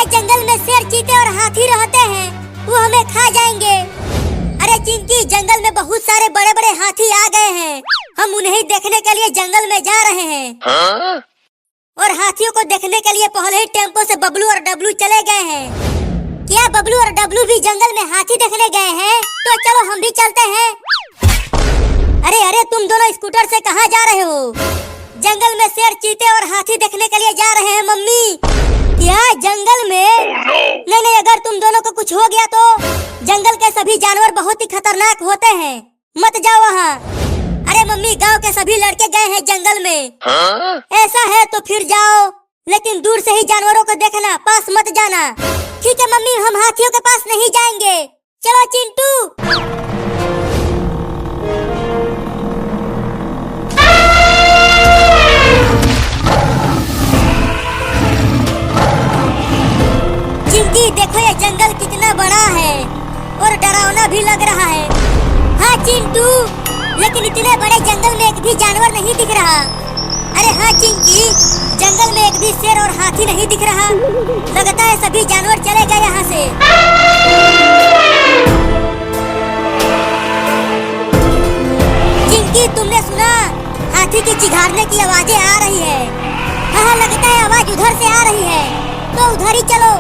जंगल में शेर, चीते और हाथी रहते हैं, वो हमें खा जाएंगे। अरे चिंकी, जंगल में बहुत सारे बड़े बड़े हाथी आ गए हैं, हम उन्हें देखने के लिए जंगल में जा रहे हैं। और हाथियों को देखने के लिए पहले ही टेम्पो से बबलू और डब्लू चले गए हैं। क्या बबलू और डब्लू भी जंगल में हाथी देखने गए हैं? तो चलो हम भी चलते हैं। अरे अरे, तुम दोनों स्कूटर से कहाँ जा रहे हो? जंगल में शेर, चीते और हाथी देखने के लिए जा रहे हैं मम्मी। क्या जंगल में? नहीं नहीं, अगर तुम दोनों को कुछ हो गया तो जंगल के सभी जानवर बहुत ही खतरनाक होते हैं, मत जाओ वहाँ। अरे मम्मी, गांव के सभी लड़के गए हैं जंगल में। ऐसा है तो फिर जाओ, लेकिन दूर से ही जानवरों को देखना, पास मत जाना। ठीक है मम्मी, हम हाथियों के पास नहीं जाएंगे। चलो चिंटू। चिंकी, देखो ये जंगल कितना बड़ा है और डरावना भी लग रहा है। हाँ चिंटू, लेकिन इतने बड़े जंगल में एक भी जानवर नहीं दिख रहा। अरे हाँ चिंकी, जंगल में एक भी शेर और हाथी नहीं दिख रहा। लगता है सभी जानवर चले गए यहाँ से। चिंकी, तुमने सुना? हाथी की चिघाड़ने की आवाजें आ रही है। हाँ, लगता है आवाज उधर से आ रही है, तो उधर ही चलो।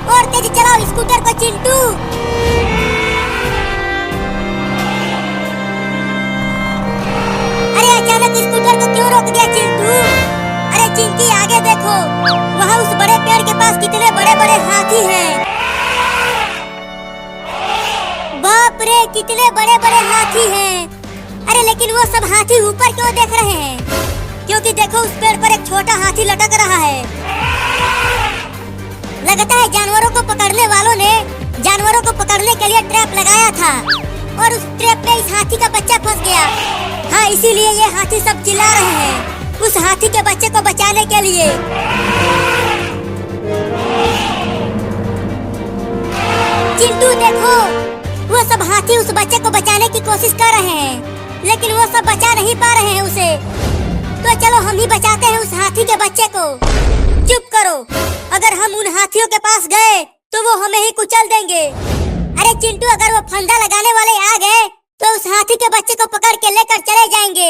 और तेज चलाओ स्कूटर को चिंटू। अरे अचानक स्कूटर को क्यों रोक दिया चिंटू? अरे चिंकी, आगे देखो, वहाँ उस बड़े पेड़ के पास कितने बड़े बड़े हाथी हैं। बाप रे, कितने बड़े बड़े हाथी हैं। अरे लेकिन वो सब हाथी ऊपर क्यों देख रहे हैं? क्योंकि देखो, उस पेड़ पर एक छोटा हाथी लटक रहा है। लगता है जानवरों को पकड़ने वालों ने जानवरों को पकड़ने के लिए ट्रैप लगाया था और उस ट्रैप में इस हाथी का बच्चा फंस गया। हाँ, इसीलिए ये हाथी सब चिल्ला रहे हैं उस हाथी के बच्चे को बचाने के लिए। चिंटू देखो, वो सब हाथी उस बच्चे को बचाने की कोशिश कर रहे हैं, लेकिन वो सब बचा नहीं पा रहे हैं उसे। तो चलो हम ही बचाते हैं उस हाथी के बच्चे को। चुप करो, अगर हम उन हाथियों के पास गए तो वो हमें ही कुचल देंगे। अरे चिंटू, अगर वो फंदा लगाने वाले आ गए तो उस हाथी के बच्चे को पकड़ के लेकर चले जाएंगे।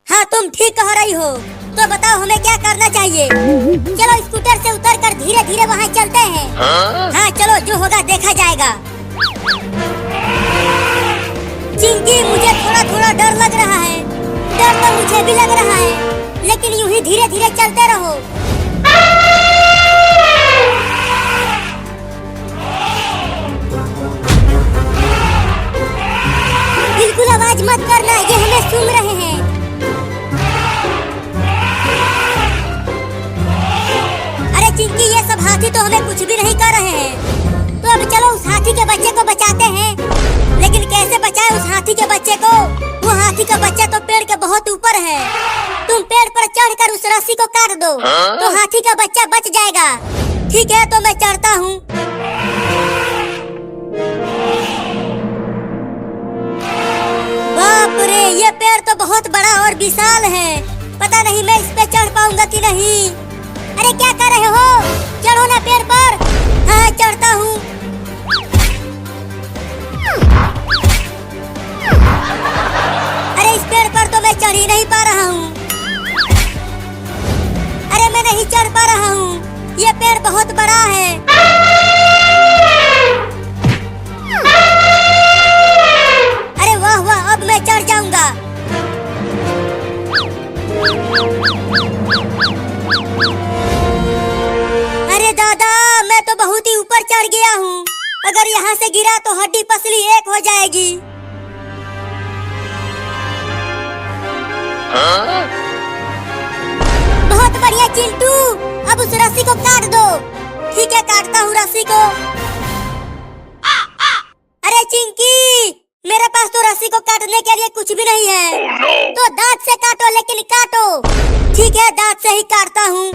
हाँ, तुम ठीक कह रही हो। तो बताओ हमें क्या करना चाहिए? चलो स्कूटर से उतरकर धीरे धीरे वहाँ चलते हैं। हाँ चलो, जो होगा देखा जाएगा। चिंकी, मुझे थोड़ा थोड़ा डर लग रहा है। डर तो मुझे भी लग रहा है, लेकिन यूं ही धीरे धीरे चलते रहो। बिल्कुल आवाज मत करना, ये हमें सुन रहे हैं। अरे चिंकी, ये सब हाथी तो हमें कुछ भी नहीं कर रहे हैं। तो अब चलो उस हाथी के बच्चे को बचाते हैं। लेकिन कैसे बचाएं उस हाथी के बच्चे को? वो हाथी का बच्चा तो पेड़ के बहुत ऊपर है। तुम पेड़ पर चढ़कर उस रस्सी को काट दो तो हाथी का बच्चा बच जाएगा। ठीक है, तो मैं चढ़ता हूँ। बाप रे, ये पेड़ तो बहुत बड़ा और विशाल है। पता नहीं मैं इस पे चढ़ पाऊंगा कि नहीं। अरे क्या कर रहे हो? चढ़ो ना पेड़ पर। हाँ, चढ़ता हूँ। अरे इस पेड़ पर तो मैं चढ़ ही नहीं पा रहा हूँ। अरे मैं नहीं चढ़ पा रहा हूँ, ये पेड़ बहुत बड़ा है। अरे वाह वाह, अब मैं चढ़ जाऊंगा। अरे दादा, मैं तो बहुत ही ऊपर चढ़ गया हूँ। अगर यहाँ से गिरा तो हड्डी पसली एक हो जाएगी। बहुत बढ़िया चिंटू, अब उस रस्सी को काट दो। ठीक है, काटता हूँ रस्सी को। अरे चिंकी, मेरे पास तो रस्सी को काटने के लिए कुछ भी नहीं है। तो दांत से काटो, लेकिन काटो। ठीक है, दांत से ही काटता हूँ।